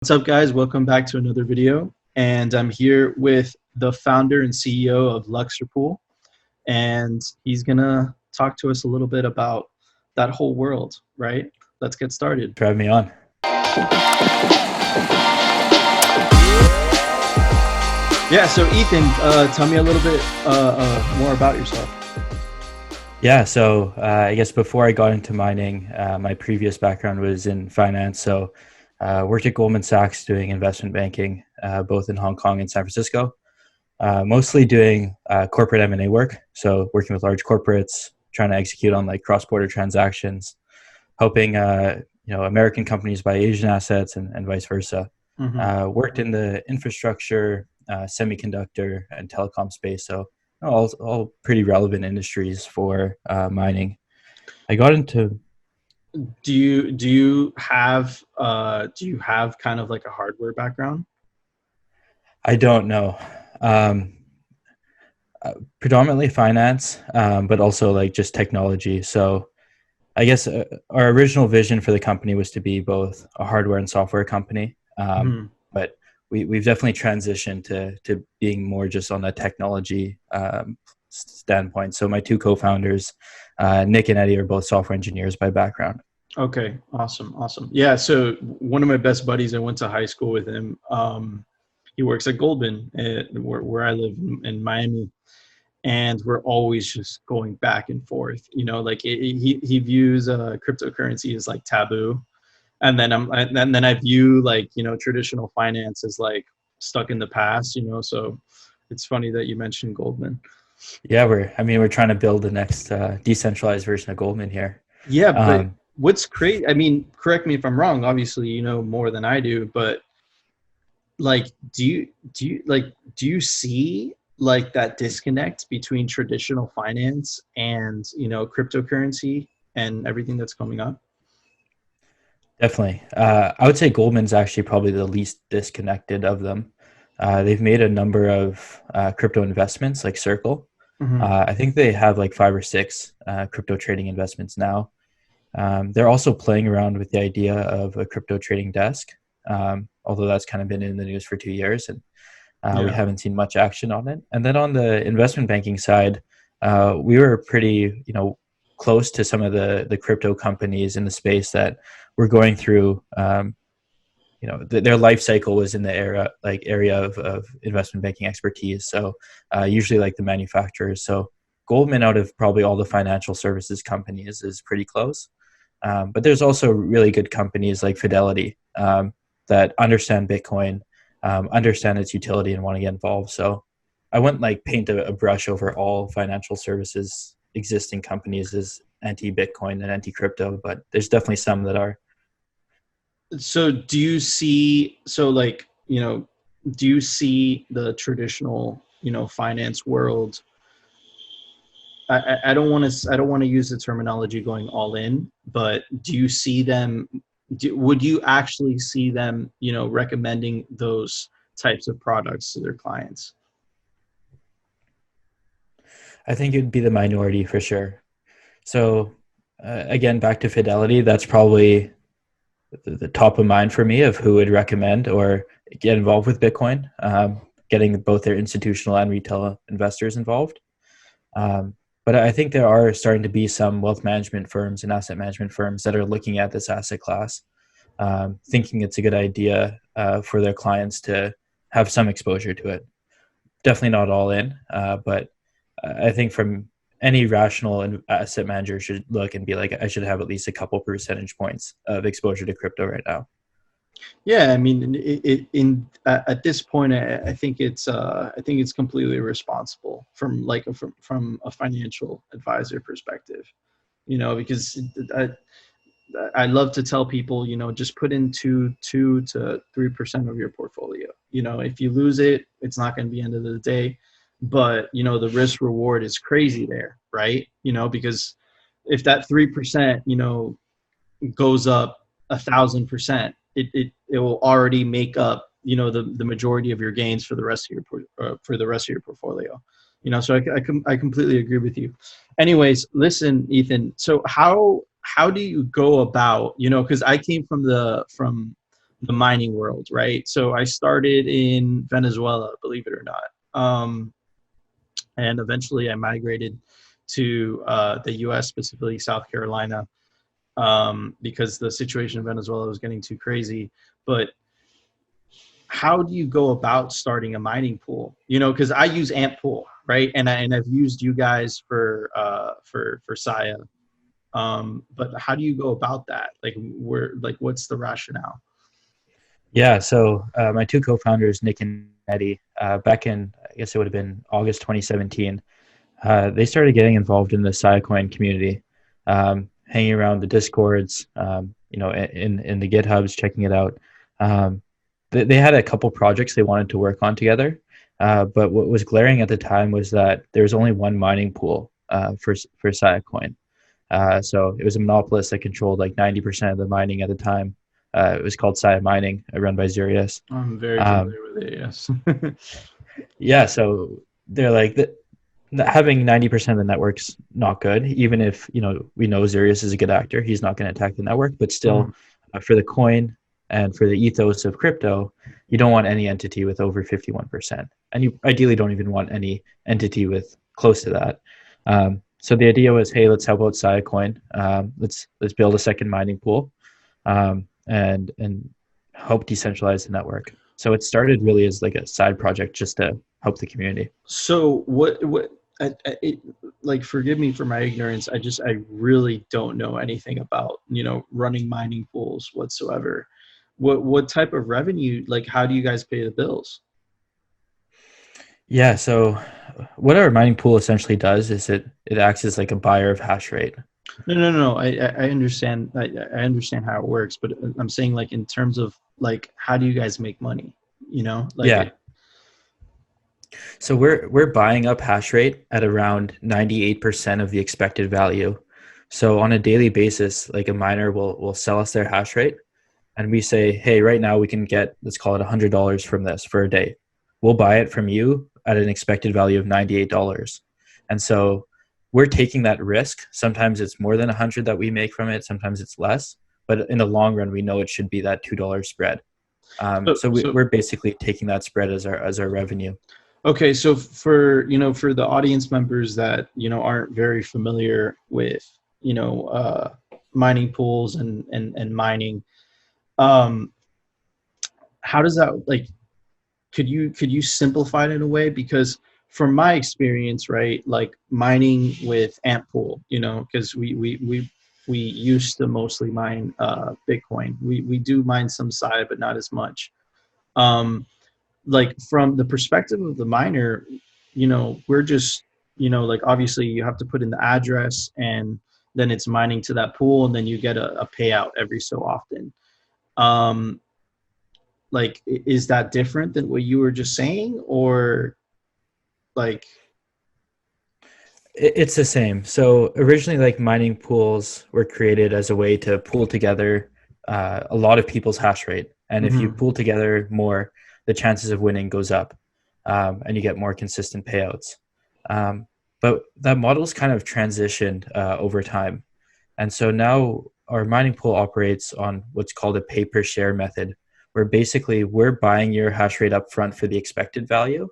What's up, guys? Welcome back to another video. And I'm here with the founder and CEO of Luxor, and he's gonna talk to us a little bit about that whole world, right? Let's get started. For having me on. Yeah, so Ethan, tell me a little bit more about yourself. Yeah, so I guess before I got into mining, my previous background was in finance. So worked at Goldman Sachs doing investment banking, both in Hong Kong and San Francisco, mostly doing corporate M&A work. So working with large corporates, trying to execute on like cross-border transactions, helping American companies buy Asian assets and vice versa. Mm-hmm. Worked in the infrastructure, semiconductor, and telecom space. So all pretty relevant industries for mining. I got into. Do you have kind of like a hardware background? I don't know. Predominantly finance, but also like just technology. So I guess our original vision for the company was to be both a hardware and software company. Mm-hmm. But we've definitely transitioned to being more just on the technology standpoint. So my two co-founders, Nick and Eddie, are both software engineers by background. Okay, awesome. Yeah, so one of my best buddies, I went to high school with him. He works at Goldman, where I live in Miami, and we're always just going back and forth. Like he views cryptocurrency as like taboo, and then I view like traditional finance as like stuck in the past. So it's funny that you mentioned Goldman. Yeah, we're trying to build the next decentralized version of Goldman here. Yeah, but Um, what's crazy? I mean, correct me if I'm wrong. Obviously, you know more than I do, but like, do you see like that disconnect between traditional finance and cryptocurrency and everything that's coming up? Definitely. I would say Goldman's actually probably the least disconnected of them. They've made a number of crypto investments like Circle. Mm-hmm. I think they have like 5 or 6 crypto trading investments now. They're also playing around with the idea of a crypto trading desk, although that's kind of been in the news for 2 years, and we Yeah. haven't seen much action on it. And then on the investment banking side, we were pretty, close to some of the crypto companies in the space that were going through. Their life cycle was in the area of investment banking expertise. So usually like the manufacturers. So Goldman, out of probably all the financial services companies, is pretty close. But there's also really good companies like Fidelity that understand Bitcoin, understand its utility, and want to get involved. So I wouldn't like paint a brush over all financial services existing companies as anti-Bitcoin and anti-crypto, but there's definitely some that are. So do you see, do you see the traditional, finance world? I don't want to use the terminology going all in, but do you see them? Would you actually see them, recommending those types of products to their clients? I think it'd be the minority for sure. So again, back to Fidelity, that's probably the top of mind for me of who would recommend or get involved with Bitcoin, getting both their institutional and retail investors involved. But I think there are starting to be some wealth management firms and asset management firms that are looking at this asset class, thinking it's a good idea for their clients to have some exposure to it. Definitely not all in, but I think from any rational asset manager should look and be like, I should have at least a couple percentage points of exposure to crypto right now. Yeah, I mean, at this point, I think it's completely irresponsible from a financial advisor perspective, because I love to tell people, just put in 2 to 3% of your portfolio. If you lose it, it's not going to be end of the day, but the risk reward is crazy there, right? Because if that 3%, goes up 1,000%, it will already make up the majority of your gains for the rest of your portfolio. So I completely agree with you. Anyways, listen, Ethan. So how do you go about, because I came from the mining world, right? So I started in Venezuela, believe it or not. And eventually I migrated to the US, specifically South Carolina, because the situation in Venezuela was getting too crazy. But how do you go about starting a mining pool? Because I use Antpool, right? And I've used you guys for Saya. But how do you go about that? What's the rationale? Yeah, so my two co-founders, Nick and Eddie, back in, I guess it would have been August 2017, they started getting involved in the Siacoin community, hanging around the Discords, in the GitHubs, checking it out. They had a couple projects they wanted to work on together, but what was glaring at the time was that there was only one mining pool for Siacoin. So it was a monopolist that controlled like 90% of the mining at the time. It was called Sia Mining, run by Zurius. I'm very Um, familiar with it. Yes. yeah, so they're like having 90% of the network's not good. Even if we know Zurius is a good actor, he's not going to attack the network. But still, Mhm. for the coin and for the ethos of crypto, you don't want any entity with over 51%, and you ideally don't even want any entity with close to that. So the idea was, hey, let's help out Siacoin. Let's build a second mining pool, and help decentralize the network. So it started really as like a side project just to help the community. So what like, forgive me for my ignorance. I really don't know anything about, running mining pools whatsoever. What type of revenue, like, how do you guys pay the bills? Yeah, so what our mining pool essentially does is it acts as like a buyer of hash rate. No, no, no. I understand. I understand how it works, but I'm saying, like, in terms of, like, how do you guys make money? Like Yeah, so we're buying up hash rate at around 98% of the expected value. So on a daily basis, like a miner will sell us their hash rate, and we say, hey, right now we can get, let's call it $100 from this for a day. We'll buy it from you at an expected value of $98. And so we're taking that risk. Sometimes it's more than 100 that we make from it. Sometimes it's less. But in the long run, we know it should be that $2 spread. so. So So we're basically taking that spread as our revenue. okay, so for the audience members that aren't very familiar with mining pools and mining, um, how does that, like, could you simplify it in a way? Because from my experience, right, like, mining with Antpool, because we used to mostly mine Bitcoin. We do mine some Sia, but not as much. Um, like, from the perspective of the miner, we're just, like, obviously you have to put in the address, and then it's mining to that pool, and then you get a payout every so often. Um, like, is that different than what you were just saying, or, like? It's the same. So originally, like mining pools were created as a way to pool together a lot of people's hash rate, and if you Mhm. pool together more, the chances of winning goes up, and you get more consistent payouts. Um, but that model's kind of transitioned over time, and so now our mining pool operates on what's called a pay per share method, where basically we're buying your hash rate up front for the expected value,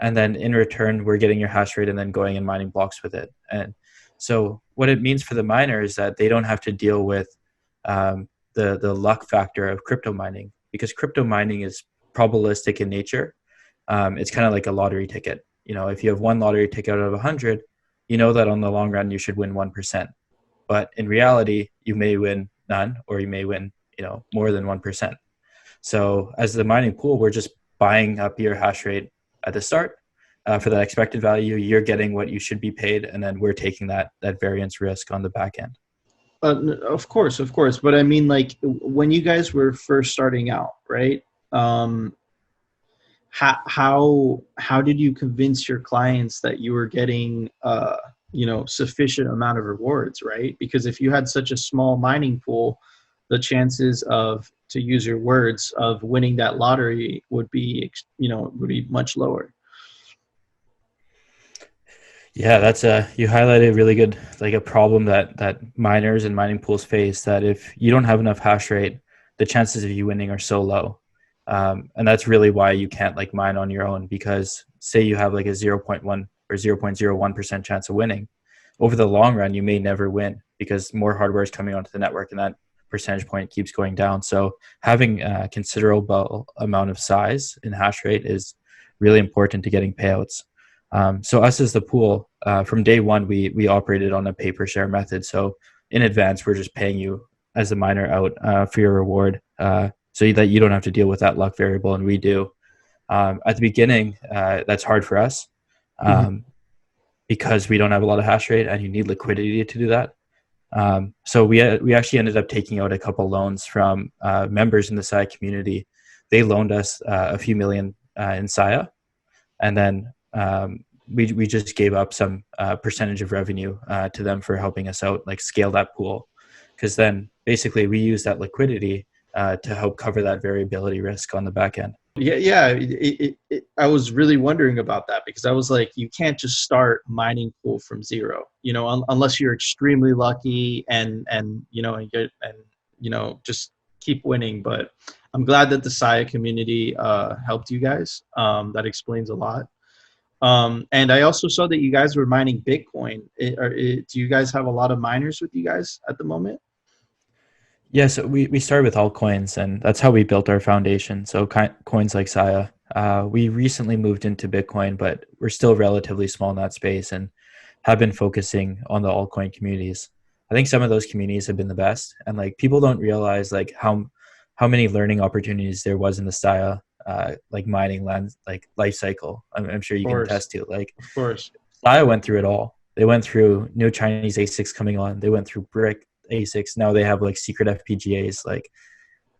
and then in return we're getting your hash rate and then going and mining blocks with it. And so what it means for the miner is that they don't have to deal with the luck factor of crypto mining, because crypto mining is probabilistic in nature. It's kind of like a lottery ticket. If you have one lottery ticket out of 100, you know that on the long run you should win 1%, but in reality you may win none, or you may win more than 1%. So as the mining pool, we're just buying up your hash rate at the start for that expected value. You're getting what you should be paid, and then we're taking that variance risk on the back end. Of course, of course. But I mean, like, when you guys were first starting out, right? Um, how did you convince your clients that you were getting sufficient amount of rewards, right? Because if you had such a small mining pool, the chances of, to use your words, of winning that lottery would be much lower. Yeah, that's you highlighted really good, like a problem that miners and mining pools face. That if you don't have enough hash rate, the chances of you winning are so low. And that's really why you can't like mine on your own, because say you have like a 0.1 or 0.01% chance of winning, over the long run, you may never win because more hardware is coming onto the network and that percentage point keeps going down. So having a considerable amount of size in hash rate is really important to getting payouts. So us as the pool, from day one, we operated on a pay per share method. So in advance, we're just paying you as a miner out for your reward, so that you don't have to deal with that luck variable, and we do. At the beginning, that's hard for us because we don't have a lot of hash rate, and you need liquidity to do that. So we actually ended up taking out a couple loans from members in the SIA community. They loaned us a few million in SIA, and then we just gave up some percentage of revenue to them for helping us out, like scale that pool, because then basically we use that liquidity to help cover that variability risk on the back end. Yeah. I was really wondering about that because I was like, you can't just start mining pool from zero, unless you're extremely lucky and just keep winning. But I'm glad that the SIA community helped you guys. That explains a lot. And I also saw that you guys were mining Bitcoin. Do you guys have a lot of miners with you guys at the moment? Yeah, so we started with altcoins, and that's how we built our foundation. So coins like Saya. We recently moved into Bitcoin, but we're still relatively small in that space and have been focusing on the altcoin communities. I think some of those communities have been the best, and like people don't realize like how many learning opportunities there was in the Saya like mining land like life cycle. I'm sure Of you can course, attest to it. Like of course. Saya went through it all. They went through new Chinese ASICs coming on. They went through brick ASICs. Now they have like secret FPGAs. Like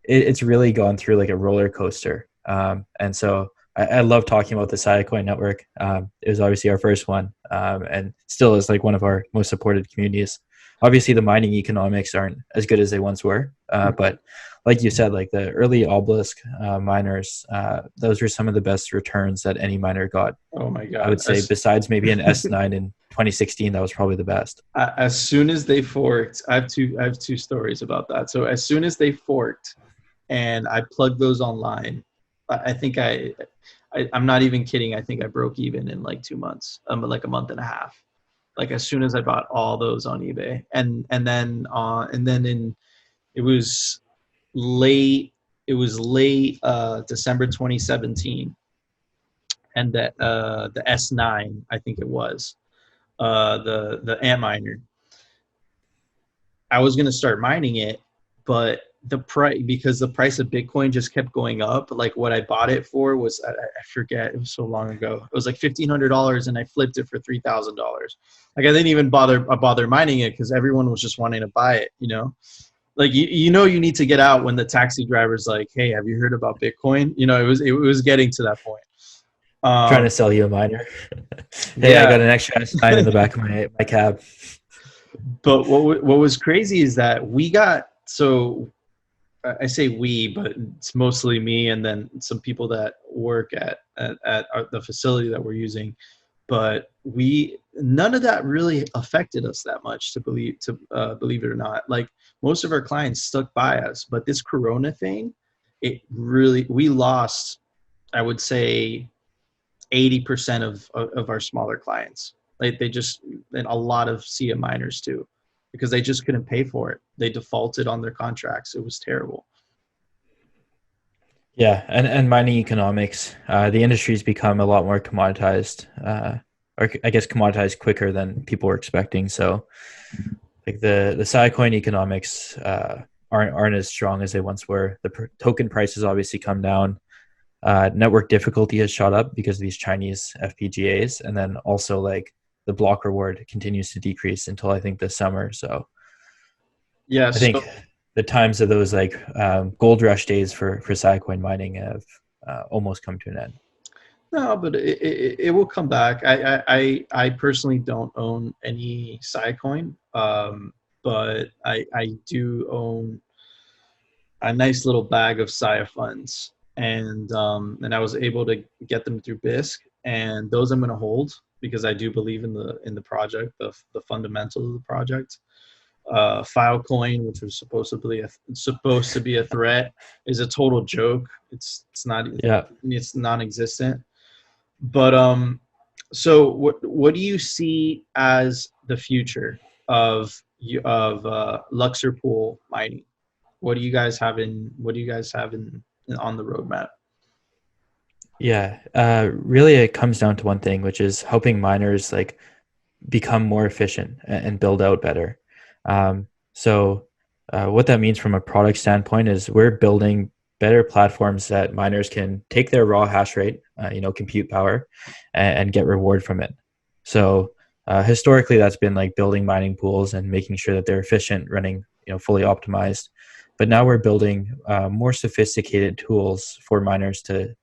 it's really gone through like a roller coaster. And so I love talking about the Siacoin network. It was obviously our first one, and still is like one of our most supported communities. Obviously, the mining economics aren't as good as they once were, but like you said, like the early obelisk miners, those were some of the best returns that any miner got. Oh my I God. would say, besides maybe an S9 in 2016, that was probably the best. As soon as they forked, I have two stories about that. So as soon as they forked and I plugged those online, I think I'm not even kidding. I think I broke even in like 2 months, like a month and a half. Like as soon as I bought all those on eBay, and then it was late. It was late December 2017, and that the S9, I think it was the Antminer. I was gonna start mining it, but the price, because the price of Bitcoin just kept going up. Like what I bought it for was, I forget, it was so long ago. It was like $1,500, and I flipped it for $3,000. Like I didn't even bother mining it because everyone was just wanting to buy it. Like you need to get out when the taxi driver's like, "Hey, have you heard about Bitcoin?" It was getting to that point. Trying to Um, sell you a miner. Hey, I got yeah, an extra S9 in the back of my cab. but what was crazy is that we got, so I say we, but it's mostly me and then some people that work at the facility that we're using. But none of that really affected us that much, believe it or not. Like most of our clients stuck by us, but this Corona thing, we lost, I would say, 80% of our smaller clients. Like and a lot of SIA miners too, because they just couldn't pay for it. They defaulted on their contracts. It was terrible. Yeah, and mining economics, the industry's become a lot more commoditized, or I guess commoditized quicker than people were expecting. So, like the Siacoin economics aren't as strong as they once were. The token prices obviously come down. Network difficulty has shot up because of these Chinese FPGAs, and then also like the block reward continues to decrease until I think this summer. So Yeah. I think So the times of those like gold rush days for Siacoin mining have almost come to an end. no, but it will come back. I personally don't own any Siacoin, but I do own a nice little bag of Sia funds, and I was able to get them through BISC, and those I'm going to hold because I do believe in the project, the fundamentals of the project. Filecoin, which was supposed to be a threat, is a total joke. It's not. Yeah. It's non-existent. But so what do you see as the future of Luxor pool mining? What do you guys have in on the roadmap? Yeah. Really, it comes down to one thing, which is helping miners like become more efficient and build out better. So what that means from a product standpoint is we're building better platforms that miners can take their raw hash rate, compute power, and get reward from it. So historically, that's been like building mining pools and making sure that they're efficient, running fully optimized. But now we're building more sophisticated tools for miners to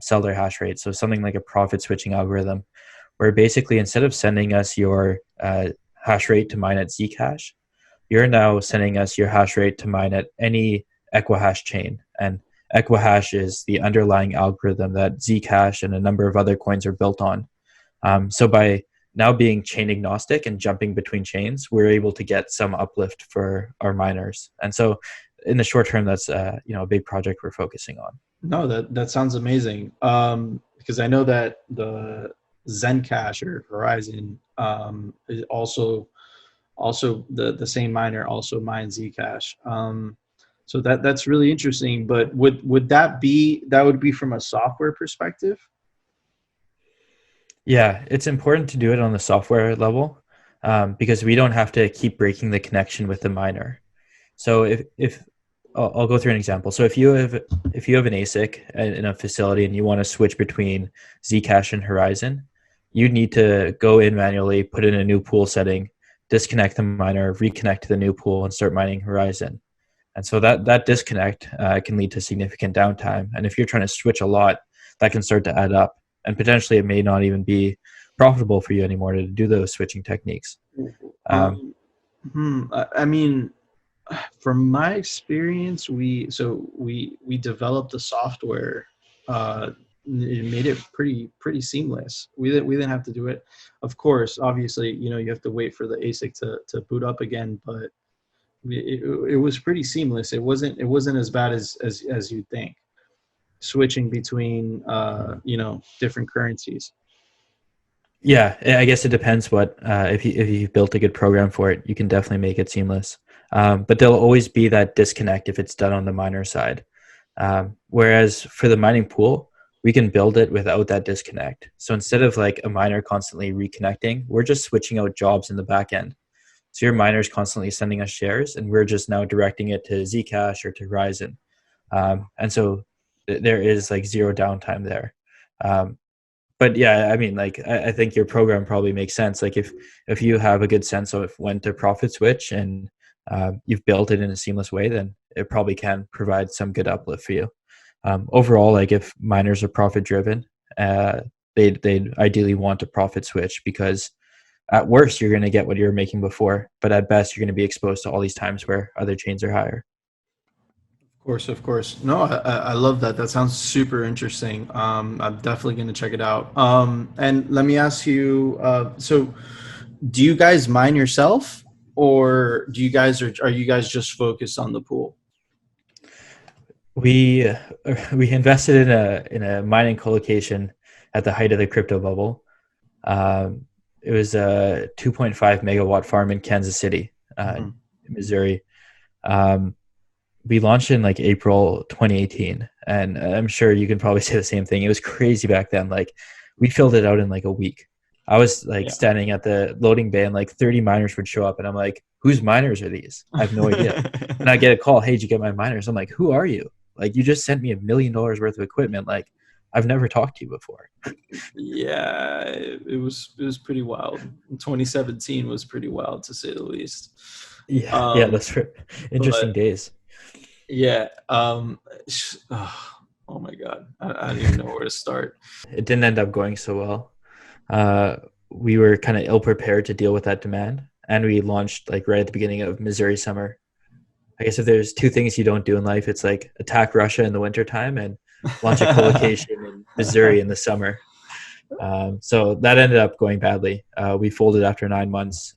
sell their hash rate. So something like a profit switching algorithm where basically instead of sending us your hash rate to mine at Zcash, you're now sending us your hash rate to mine at any Equihash chain. And Equihash is the underlying algorithm that Zcash and a number of other coins are built on. So by now being chain agnostic and jumping between chains, we're able to get some uplift for our miners. And so in the short term, that's a big project we're focusing on. No, that sounds amazing. Because I know that the Zencash or Horizon is also the same miner also mines Zcash. So that's really interesting. But would that would be from a software perspective? Yeah, it's important to do it on the software level because we don't have to keep breaking the connection with the miner. So if I'll go through an example. So if you have an ASIC in a facility and you want to switch between Zcash and Horizon, you need to go in manually, put in a new pool setting, disconnect the miner, reconnect to the new pool, and start mining Horizon. And so that disconnect can lead to significant downtime. And if you're trying to switch a lot, that can start to add up. And potentially it may not even be profitable for you anymore to do those switching techniques. I mean, from my experience, we developed the software. It made it pretty seamless. We didn't have to do it. Of course, obviously, you have to wait for the ASIC to boot up again, but it was pretty seamless. It wasn't as bad as you'd think. Switching between different currencies. Yeah, I guess it depends what if you built a good program for it, you can definitely make it seamless. But there'll always be that disconnect if it's done on the miner side. Whereas for the mining pool, we can build it without that disconnect. So instead of like a miner constantly reconnecting, we're just switching out jobs in the back end. So your miner is constantly sending us shares, and we're just now directing it to Zcash or to Horizon. And so there is like zero downtime there. But yeah, I mean, like I think your program probably makes sense. Like if you have a good sense of when to profit switch and you've built it in a seamless way, then it probably can provide some good uplift for you. Overall, like if miners are profit driven, they'd ideally want to profit switch because at worst you're going to get what you were making before, but at best you're going to be exposed to all these times where other chains are higher. Of course. No, I love that. That sounds super interesting. I'm definitely going to check it out. And let me ask you, so do you guys mine yourself, or are you guys just focused on the pool? We we invested in a mining colocation at the height of the crypto bubble. It was a 2.5 megawatt farm in Kansas City, Missouri. We launched in like April 2018, and I'm sure you can probably say the same thing. It was crazy back then. Like we filled it out in like a week. I was like standing at the loading bay and like 30 miners would show up and I'm like, whose miners are these? I have no idea. And I get a call, hey, did you get my miners? I'm like, who are you? Like you just sent me $1 million worth of equipment. Like I've never talked to you before. Yeah, it was pretty wild. 2017 was pretty wild to say the least. Yeah, that's interesting But days. yeah, oh my God, I don't even know where to start. It didn't end up going so well. We were kind of ill prepared to deal with that demand, and we launched like right at the beginning of Missouri summer. I guess if there's two things you don't do in life, it's like attack Russia in the wintertime and launch a colocation in Missouri in the summer. So that ended up going badly. We folded after 9 months.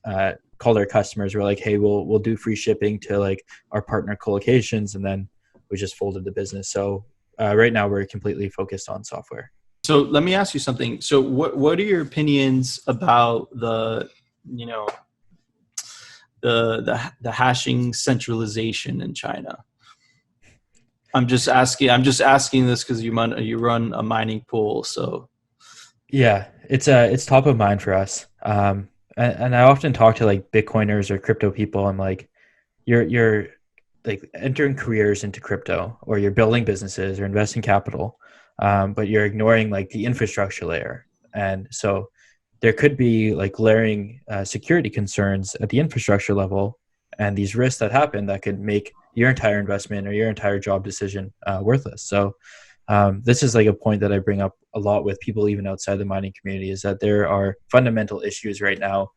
called our customers. We're like, hey, we'll do free shipping to like our partner colocations, and then we just folded the business. So right now we're completely focused on software. So let me ask you something. So what are your opinions about the, you know, the hashing centralization in China? I'm just asking. I'm just asking this because you run a mining pool. So Yeah, it's top of mind for us. And I often talk to like Bitcoiners or crypto people. I'm like, you're like entering careers into crypto, or you're building businesses or investing capital, but you're ignoring like the infrastructure layer. And so there could be like layering security concerns at the infrastructure level, and these risks that happen that could make your entire investment or your entire job decision worthless. So this is like a point that I bring up a lot with people even outside the mining community, is that there are fundamental issues right now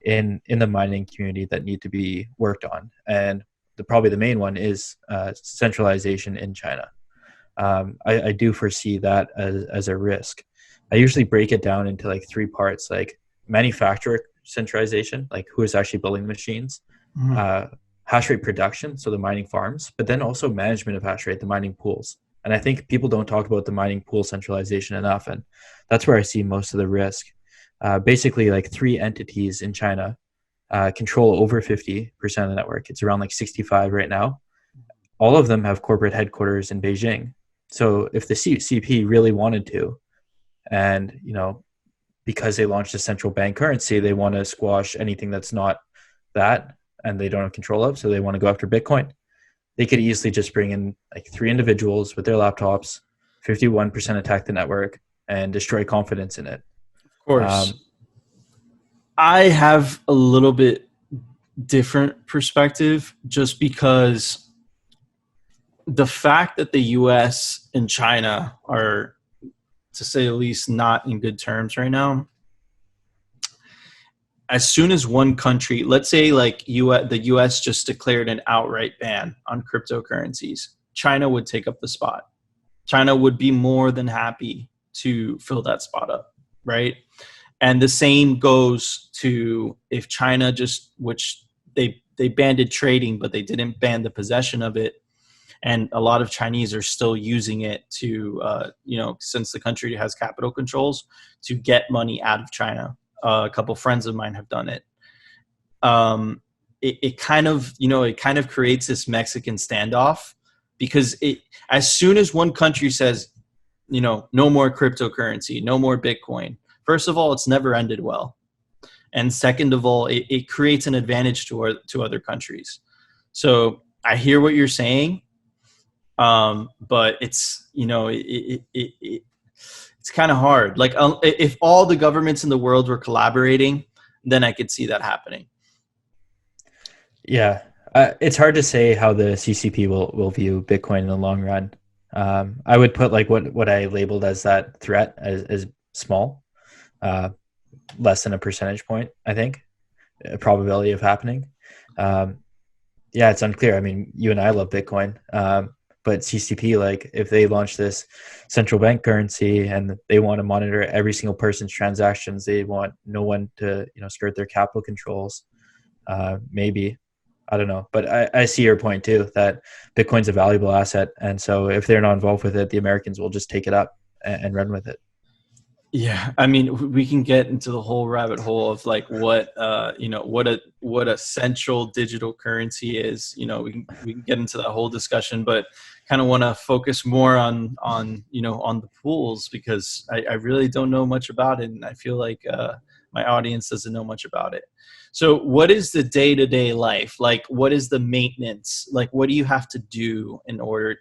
in the mining community that need to be worked on. And probably the main one is centralization in China. I do foresee that as a risk. I usually break it down into like three parts, like manufacturer centralization, like who is actually building the machines, uh, hash rate production, so the mining farms, but then also management of hash rate, the mining pools. And I think people don't talk about the mining pool centralization enough. And that's where I see most of the risk. Basically, like three entities in China control over 50% of the network. It's around like 65 right now. All of them have corporate headquarters in Beijing. So if the CCP really wanted to, and because they launched a central bank currency, they want to squash anything that's not that, and they don't have control of, so they want to go after Bitcoin. They could easily just bring in like three individuals with their laptops, 51% attack the network, and destroy confidence in it. of course, I have a little bit different perspective, just because the fact that the US and China are, to say the least, not in good terms right now. As soon as one country, let's say like the US just declared an outright ban on cryptocurrencies, China would take up the spot. China would be more than happy to fill that spot up, right? And the same goes to if China which they banned trading, but they didn't ban the possession of it. And a lot of Chinese are still using it to, since the country has capital controls, to get money out of China. A couple friends of mine have done it. It kind of creates this Mexican standoff, because as soon as one country says, no more cryptocurrency, no more Bitcoin, first of all, it's never ended well. And second of all, it creates an advantage to other countries. So I hear what you're saying. But it's, it's kind of hard. Like, if all the governments in the world were collaborating, then I could see that happening. Yeah. It's hard to say how the CCP will view Bitcoin in the long run. I would put like what I labeled as that threat as small, less than a percentage point, I think, a probability of happening. Yeah, it's unclear. I mean, you and I love Bitcoin. But CCP, like if they launch this central bank currency and they want to monitor every single person's transactions, they want no one to, skirt their capital controls. Maybe, I don't know. But I see your point too, that Bitcoin's a valuable asset. And so if they're not involved with it, the Americans will just take it up and run with it. Yeah, I mean, we can get into the whole rabbit hole of like what a central digital currency is. We can get into that whole discussion, but kind of want to focus more on the pools, because I really don't know much about it, and I feel like my audience doesn't know much about it. So, what is the day-to-day life like? What is the maintenance like? What do you have to do in order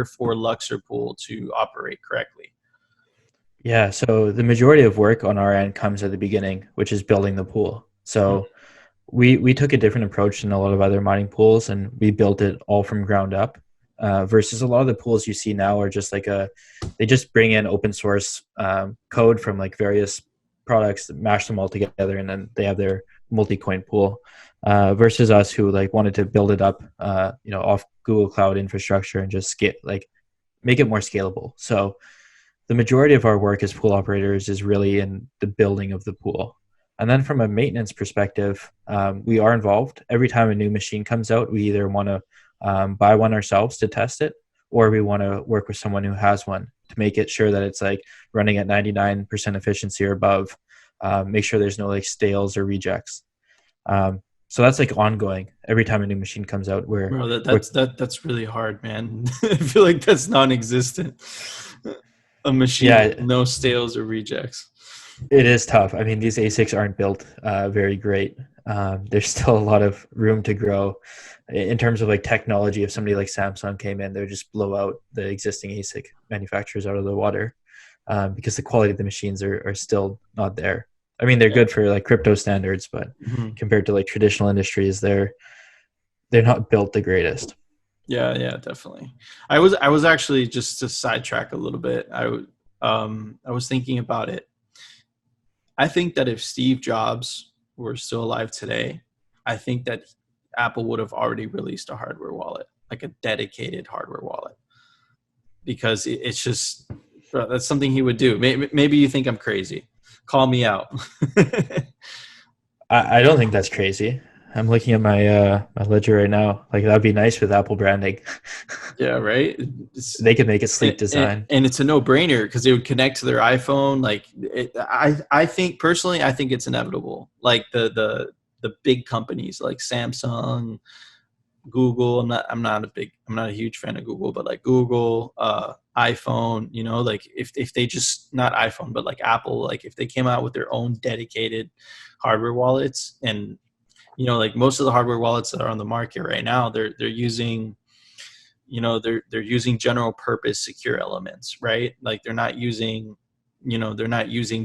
for Luxor Pool to operate correctly? Yeah, so the majority of work on our end comes at the beginning, which is building the pool. So we took a different approach than a lot of other mining pools, and we built it all from ground up. Versus a lot of the pools you see now are just they just bring in open source code from like various products, mash them all together, and then they have their multi-coin pool. Versus us, who like wanted to build it up, off Google Cloud infrastructure and just make it more scalable. So the majority of our work as pool operators is really in the building of the pool. And then from a maintenance perspective, we are involved. Every time a new machine comes out, we either want to buy one ourselves to test it, or we want to work with someone who has one to make it sure that it's like running at 99% efficiency or above. Make sure there's no like stales or rejects. So that's like ongoing. Every time a new machine comes out, Bro, we're that's really hard, man. I feel like that's non-existent. A machine yeah, with no stales or rejects. it is tough. I mean, these ASICs aren't built very great. There's still a lot of room to grow in terms of like technology. If somebody like Samsung came in, they would just blow out the existing ASIC manufacturers out of the water because the quality of the machines are still not there. I mean, they're Yeah. good for like crypto standards, but Mhm. compared to like traditional industries, they're not built the greatest. Yeah, yeah, definitely. I was actually, just to sidetrack a little bit. I was thinking about it. I think that if Steve Jobs were still alive today, I think that Apple would have already released a hardware wallet, like a dedicated hardware wallet, because it's just, bro, that's something he would do. Maybe you think I'm crazy. Call me out. I don't think that's crazy. I'm looking at my ledger right now. Like that'd be nice with Apple branding. Yeah, right. It's, They could make a sleek design. and it's a no-brainer because it would connect to their iPhone. Like, I think personally, I think it's inevitable. Like the big companies like Samsung, Google. I'm not a huge fan of Google, but like Google, iPhone. Like if they just, not iPhone, but like Apple, like if they came out with their own dedicated hardware wallets, and like most of the hardware wallets that are on the market right now, they're using, they're using general purpose secure elements, right? Like they're not using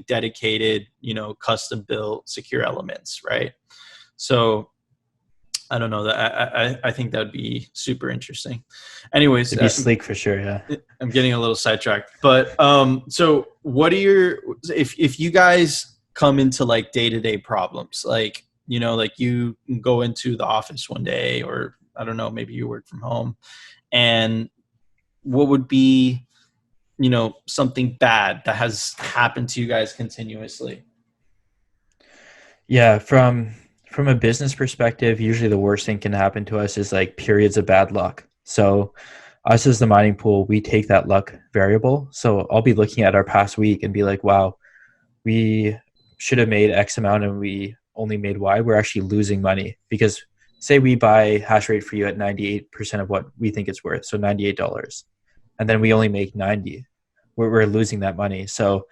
dedicated, custom built secure elements, right? So I don't know, that I think that would be super interesting. Anyways, It'd be sleek for sure. Yeah. I'm getting a little sidetracked, but so what are your, if you guys come into like day-to-day problems, like like you go into the office one day, or I don't know, maybe you work from home, and what would be, something bad that has happened to you guys continuously? Yeah. From a business perspective, usually the worst thing can happen to us is like periods of bad luck. So us as the mining pool, we take that luck variable. So I'll be looking at our past week and be like, wow, we should have made X amount and we only made Y. We're actually losing money because say we buy hash rate for you at 98% of what we think it's worth. So $98. And then we only make 90. We're losing that money. So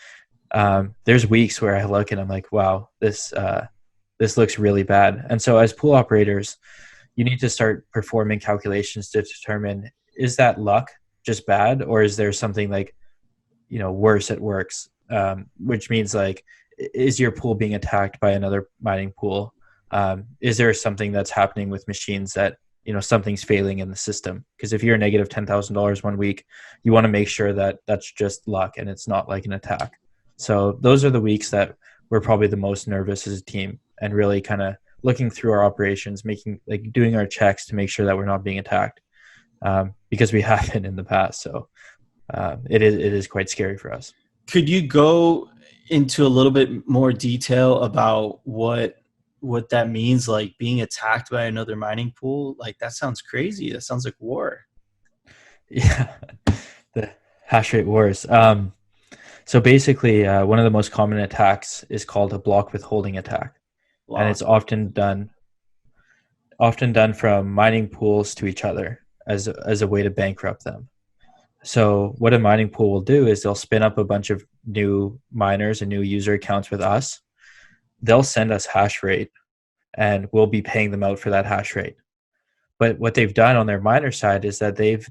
there's weeks where I look and I'm like, wow, this looks really bad. And so as pool operators, you need to start performing calculations to determine, is that luck just bad, or is there something like worse at works, which means like, is your pool being attacked by another mining pool? Is there something that's happening with machines that something's failing in the system? Because if you're negative $10,000 one week, you want to make sure that that's just luck and it's not like an attack. So those are the weeks that we're probably the most nervous as a team, and really kind of looking through our operations, making like doing our checks to make sure that we're not being attacked, because we have been in the past. So it is quite scary for us. Could you go into a little bit more detail about what that means, like being attacked by another mining pool? Like that sounds crazy. That sounds like war. Yeah, the hash rate wars. So basically, one of the most common attacks is called a block withholding attack, and Block. it's often done from mining pools to each other as a way to bankrupt them. So what a mining pool will do is they'll spin up a bunch of new miners and new user accounts with us. They'll send us hash rate, and we'll be paying them out for that hash rate. But what they've done on their miner side is that they've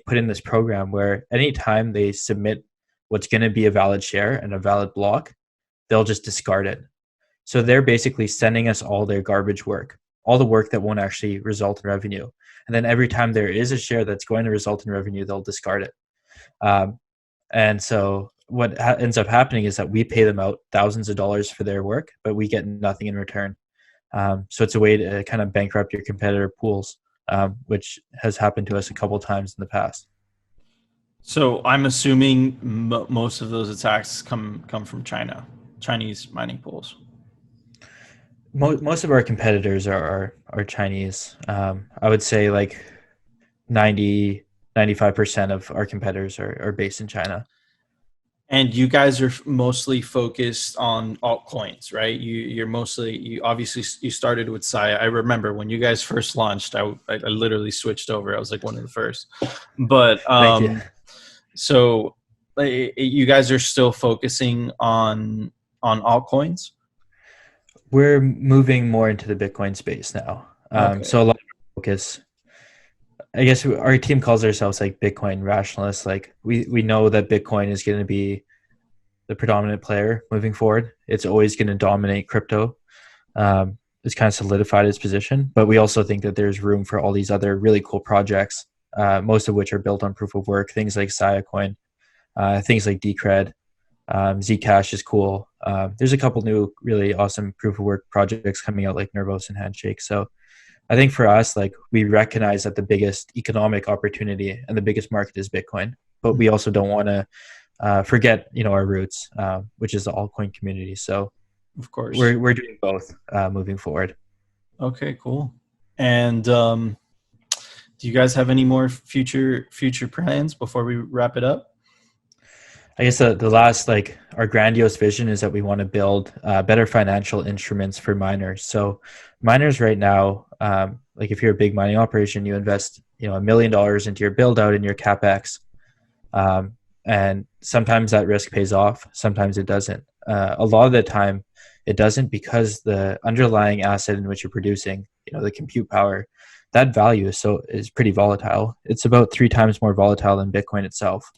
put in this program where anytime they submit what's going to be a valid share and a valid block, they'll just discard it. So they're basically sending us all their garbage work, all the work that won't actually result in revenue. And then every time there is a share that's going to result in revenue, they'll discard it. Um, and so what ends up happening is that we pay them out thousands of dollars for their work, but we get nothing in return. So it's a way to kind of bankrupt your competitor pools, which has happened to us a couple times in the past. So I'm assuming most of those attacks come from China, Chinese mining pools. Most of our competitors are Chinese. I would say like 90-95% of our competitors are based in China. And you guys are mostly focused on altcoins, right? You're mostly, you obviously you started with Sia. I remember when you guys first launched, I literally switched over. I was like one of the first. But Thank you. so you guys are still focusing on altcoins. We're moving more into the Bitcoin space now. Okay. So a lot of focus. I guess our team calls ourselves like Bitcoin rationalists. Like we know that Bitcoin is going to be the predominant player moving forward. It's always going to dominate crypto. It's kind of solidified its position, but we also think that there's room for all these other really cool projects, most of which are built on proof of work. Things like Siacoin, things like Decred, Zcash is cool. There's a couple new really awesome proof of work projects coming out like Nervos and Handshake. So I think for us, like we recognize that the biggest economic opportunity and the biggest market is Bitcoin, but we also don't want to forget, our roots, which is the altcoin community. So Of course. we're doing both moving forward. Okay, cool. And do you guys have any more future plans before we wrap it up? I guess the last, like our grandiose vision is that we want to build better financial instruments for miners. So miners right now, like if you're a big mining operation, you invest $1 million into your build out and your capex, and sometimes that risk pays off, sometimes it doesn't. A lot of the time, it doesn't because the underlying asset in which you're producing, the compute power, that value is pretty volatile. It's about 3 times more volatile than Bitcoin itself.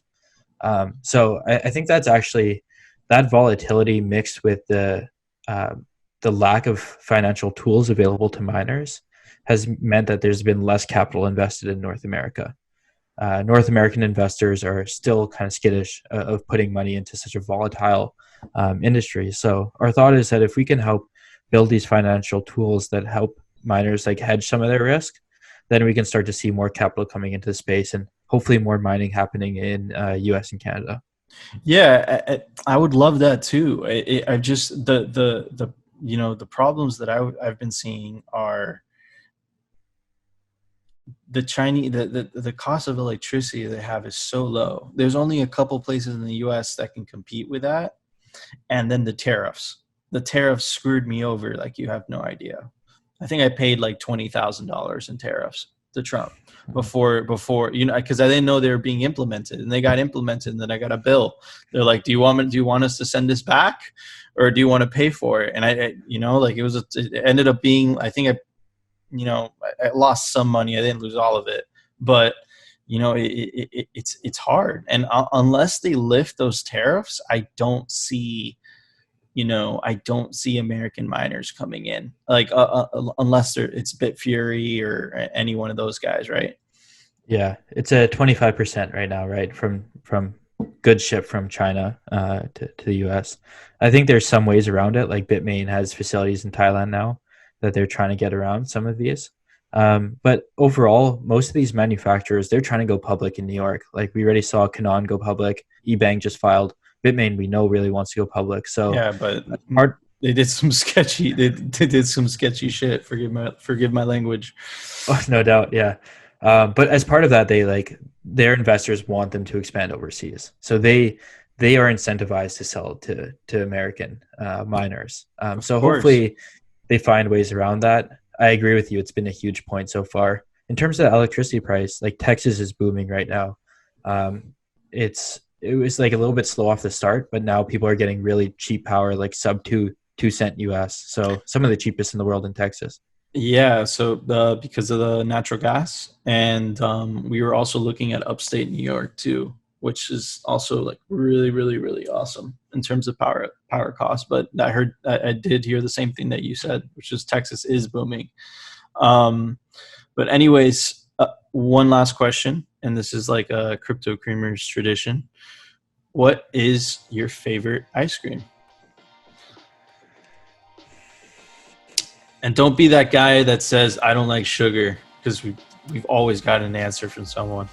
So I think that's actually that volatility mixed with the lack of financial tools available to miners has meant that there's been less capital invested in North America. North American investors are still kind of skittish of putting money into such a volatile industry. So our thought is that if we can help build these financial tools that help miners like hedge some of their risk, then we can start to see more capital coming into the space and hopefully more mining happening in US and Canada. Yeah, I would love that too. I just the the problems that I've been seeing are the Chinese the cost of electricity they have is so low. There's only a couple places in the U.S. that can compete with that, and then the tariffs. The tariffs screwed me over like you have no idea. I think I paid like $20,000 in tariffs to Trump before because I didn't know they were being implemented, and they got implemented, and then I got a bill. They're like, do you want us to send this back, or do you want to pay for it? And like it ended up being, I think I lost some money. I didn't lose all of it, but it's hard, and unless they lift those tariffs, I don't see American miners coming in, like unless it's Bitfury or any one of those guys, right? Yeah, it's a 25% right now, right? From good ship from China to the US. I think there's some ways around it. Like Bitmain has facilities in Thailand now that they're trying to get around some of these. But overall, most of these manufacturers, they're trying to go public in New York. Like we already saw Canaan go public. eBank just filed. Bitmain, we know, really wants to go public. So Yeah, but hard. they did some sketchy. They did some sketchy shit. Forgive my language. Oh, no doubt, yeah. But as part of that, they like their investors want them to expand overseas, so they are incentivized to sell to American miners. Of So course. hopefully they find ways around that. I agree with you; it's been a huge point so far. In terms of the electricity price, like Texas is booming right now. It was like a little bit slow off the start, but now people are getting really cheap power, like sub 2 cent US. So some of the cheapest in the world in Texas. Yeah, so because of the natural gas, and we were also looking at upstate New York too, which is also like really, really, really awesome in terms of power costs. But I did hear the same thing that you said, which is Texas is booming. Um, but anyways, one last question, and this is like a CryptoKreamers tradition. What is your favorite ice cream? And don't be that guy that says I don't like sugar, because we've always got an answer from someone.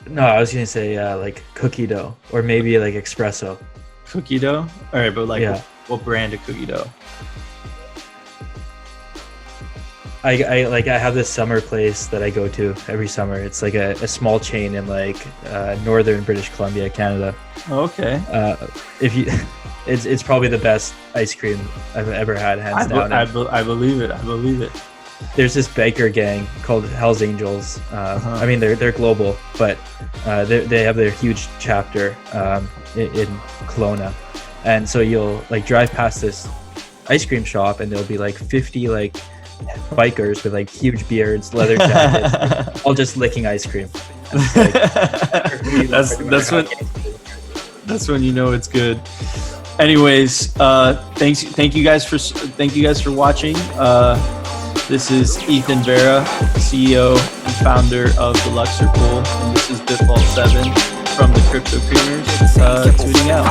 No, I was gonna say like cookie dough or maybe like espresso. Cookie dough. All right, but like Yeah, what brand of cookie dough? I have this summer place that I go to every summer. It's like a small chain in like northern British Columbia, Canada. Okay. If you, it's probably the best ice cream I've ever had, hands down. I believe it. I believe it. There's this biker gang called Hell's Angels. I mean, they're global, but they have their huge chapter in Kelowna, and so you'll like drive past this ice cream shop, and there'll be like 50 like bikers with like huge beards, leather jackets, all just licking ice cream. That's when you know it's good. Anyways, thank you guys for watching. This is Ethan Vera, CEO and founder of the Luxor Pool, and this is BITVOLT 7 from the CryptoKreamers, tweeting out.